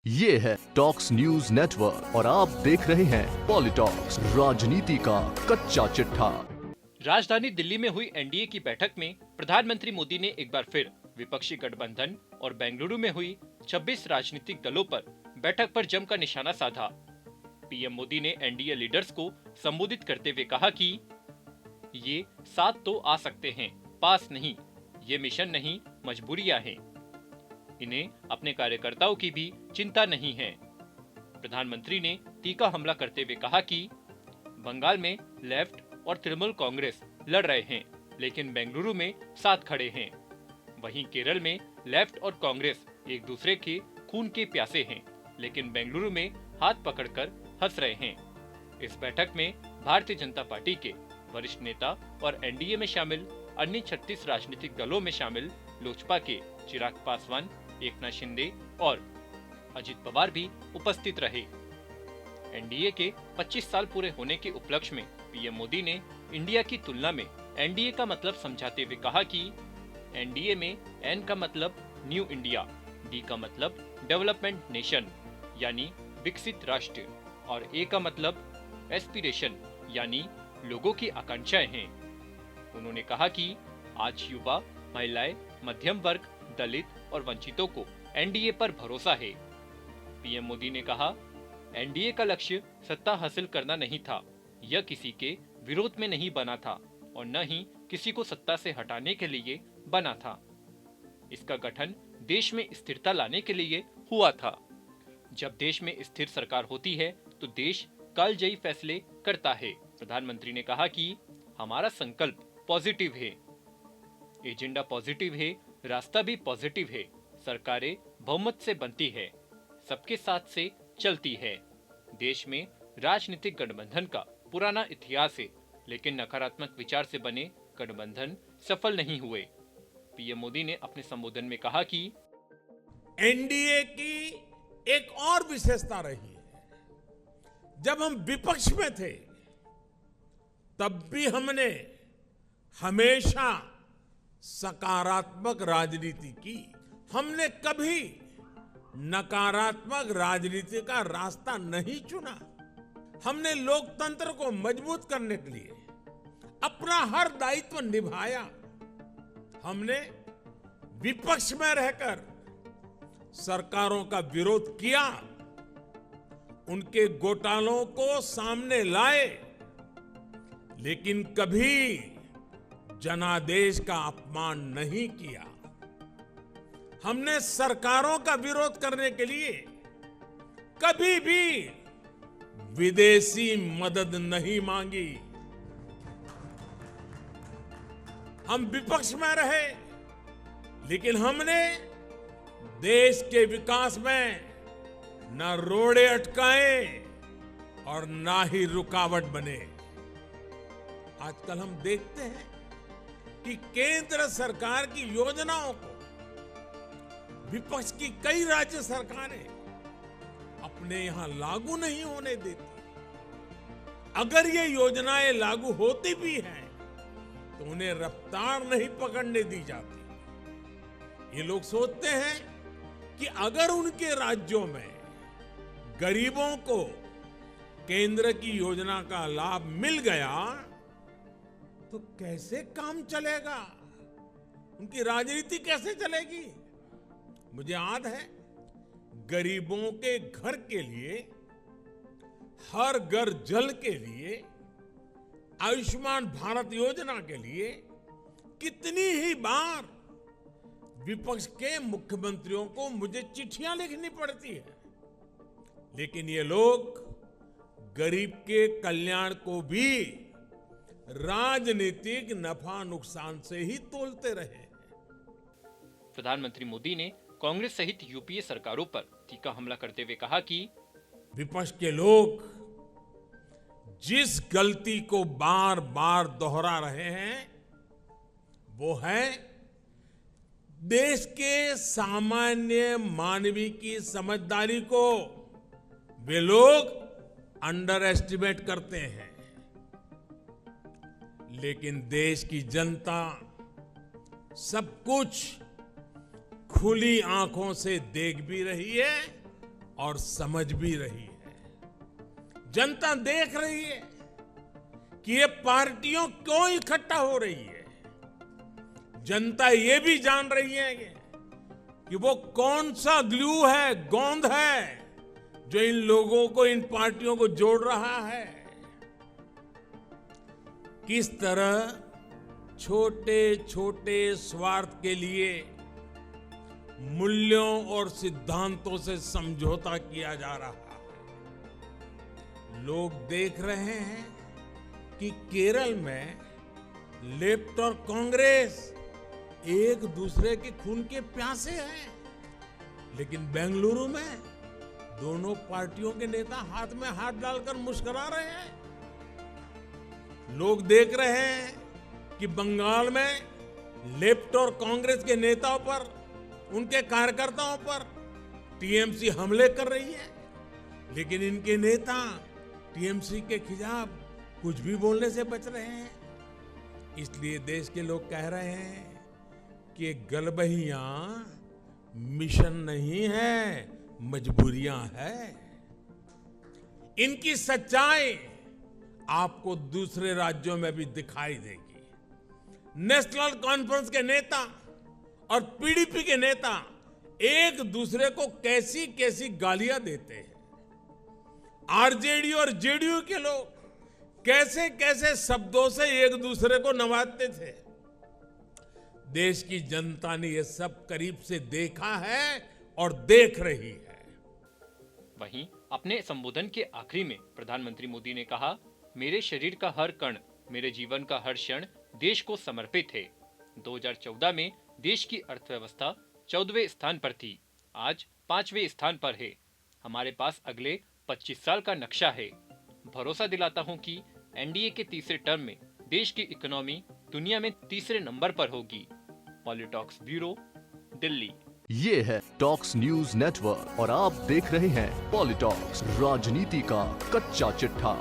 ये है talks news network और आप देख रहे हैं पॉलिटॉक्स, राजनीति का कच्चा चिट्ठा। राजधानी दिल्ली में हुई एनडीए की बैठक में प्रधानमंत्री मोदी ने एक बार फिर विपक्षी गठबंधन और बेंगलुरु में हुई 26 राजनीतिक दलों पर बैठक पर जमकर निशाना साधा। पीएम मोदी ने एनडीए लीडर्स को संबोधित करते हुए कहा कि ये साथ तो आ सकते हैं, पास नहीं। ये मिशन नहीं, मजबूरियां हैं। इन्हें अपने कार्यकर्ताओं की भी चिंता नहीं है। प्रधानमंत्री ने तीखा हमला करते हुए कहा कि बंगाल में लेफ्ट और तृणमूल कांग्रेस लड़ रहे हैं, लेकिन बेंगलुरु में साथ खड़े हैं। वहीं केरल में लेफ्ट और कांग्रेस एक दूसरे के खून के प्यासे हैं, लेकिन बेंगलुरु में हाथ पकड़कर हंस रहे हैं। इस बैठक में भारतीय जनता पार्टी के वरिष्ठ नेता और एनडीए में शामिल अन्य 36 राजनीतिक दलों में शामिल लोजपा के चिराग पासवान, एकनाथ शिंदे और अजित पवार भी उपस्थित रहे। एनडीए के 25 साल पूरे होने के उपलक्ष्य में पीएम मोदी ने इंडिया की तुलना में एनडीए का मतलब समझाते हुए कहा कि एनडीए में एन का मतलब न्यू इंडिया, डी का मतलब डेवलपमेंट नेशन यानी विकसित राष्ट्र और ए का मतलब एस्पिरेशन यानी लोगों की आकांक्षाएं हैं। उन्होंने कहा कि आज युवा, महिलाएं, मध्यम वर्ग, दलित और वंचितों को एनडीए पर भरोसा है। पीएम मोदी ने कहा, एनडीए का लक्ष्य सत्ता हासिल करना नहीं था, यह किसी के विरोध में नहीं बना था और न ही किसी को सत्ता से हटाने के लिए बना था। इसका गठन देश में स्थिरता लाने के लिए हुआ था। जब देश में स्थिर सरकार होती है तो देश कालजयी फैसले करता है। प्रधानमंत्री ने कहा कि हमारा संकल्प पॉजिटिव है, एजेंडा पॉजिटिव है, रास्ता भी पॉजिटिव है। सरकारें बहुमत से बनती है, सबके साथ से चलती है। देश में राजनीतिक गठबंधन का पुराना इतिहास है, लेकिन नकारात्मक विचार से बने गठबंधन सफल नहीं हुए। पीएम मोदी ने अपने संबोधन में कहा कि एनडीए की एक और विशेषता रही है। जब हम विपक्ष में थे तब भी हमने हमेशा सकारात्मक राजनीति की। हमने कभी नकारात्मक राजनीति का रास्ता नहीं चुना। हमने लोकतंत्र को मजबूत करने के लिए अपना हर दायित्व निभाया। हमने विपक्ष में रहकर सरकारों का विरोध किया, उनके घोटालों को सामने लाए, लेकिन कभी जनादेश का अपमान नहीं किया। हमने सरकारों का विरोध करने के लिए कभी भी विदेशी मदद नहीं मांगी। हम विपक्ष में रहे, लेकिन हमने देश के विकास में न रोड़े अटकाए और ना ही रुकावट बने। आजकल हम देखते हैं कि केंद्र सरकार की योजनाओं को विपक्ष की कई राज्य सरकारें अपने यहां लागू नहीं होने देती। अगर ये योजनाएं लागू होती भी हैं तो उन्हें रफ्तार नहीं पकड़ने दी जाती। ये लोग सोचते हैं कि अगर उनके राज्यों में गरीबों को केंद्र की योजना का लाभ मिल गया तो कैसे काम चलेगा, उनकी राजनीति कैसे चलेगी। मुझे याद है, गरीबों के घर के लिए, हर घर जल के लिए, आयुष्मान भारत योजना के लिए कितनी ही बार विपक्ष के मुख्यमंत्रियों को मुझे चिट्ठियां लिखनी पड़ती है, लेकिन ये लोग गरीब के कल्याण को भी राजनीतिक नफा नुकसान से ही तोलते रहे। प्रधानमंत्री मोदी ने कांग्रेस सहित यूपीए सरकारों पर तीखा हमला करते हुए कहा कि विपक्ष के लोग जिस गलती को बार बार दोहरा रहे हैं वो है देश के सामान्य मानवी की समझदारी को वे लोग अंडर एस्टिमेट करते हैं। लेकिन देश की जनता सब कुछ खुली आंखों से देख भी रही है और समझ भी रही है। जनता देख रही है कि ये पार्टियों क्यों इकट्ठा हो रही है। जनता ये भी जान रही है कि वो कौन सा ग्लू है, गोंद है, जो इन लोगों को, इन पार्टियों को जोड़ रहा है। किस तरह छोटे छोटे स्वार्थ के लिए मूल्यों और सिद्धांतों से समझौता किया जा रहा है। लोग देख रहे हैं कि केरल में लेफ्ट और कांग्रेस एक दूसरे के खून के प्यासे हैं, लेकिन बेंगलुरु में दोनों पार्टियों के नेता हाथ में हाथ डालकर मुस्कुरा रहे हैं। लोग देख रहे हैं कि बंगाल में लेफ्ट और कांग्रेस के नेताओं पर, उनके कार्यकर्ताओं पर टीएमसी हमले कर रही है, लेकिन इनके नेता टीएमसी के खिलाफ कुछ भी बोलने से बच रहे हैं। इसलिए देश के लोग कह रहे हैं कि गलबहियां मिशन नहीं है, मजबूरियां है। इनकी सच्चाई आपको दूसरे राज्यों में भी दिखाई देगी। नेशनल कॉन्फ्रेंस के नेता और पीडीपी के नेता एक दूसरे को कैसी कैसी गालियां देते हैं। आरजेडी और जेडीयू के लोग कैसे कैसे शब्दों से एक दूसरे को नवाजते थे। देश की जनता ने यह सब करीब से देखा है और देख रही है। वहीं अपने संबोधन के आखिरी में प्रधानमंत्री मोदी ने कहा, मेरे शरीर का हर कण, मेरे जीवन का हर क्षण देश को समर्पित है। 2014 में देश की अर्थव्यवस्था 14वें स्थान पर थी, आज 5वें स्थान पर है। हमारे पास अगले 25 साल का नक्शा है। भरोसा दिलाता हूं कि एनडीए के तीसरे टर्म में देश की इकोनॉमी दुनिया में तीसरे नंबर पर होगी। पॉलिटॉक्स ब्यूरो, दिल्ली। ये है टॉक्स न्यूज नेटवर्क और आप देख रहे हैं पॉलिटॉक्स, राजनीति का कच्चा चिट्ठा।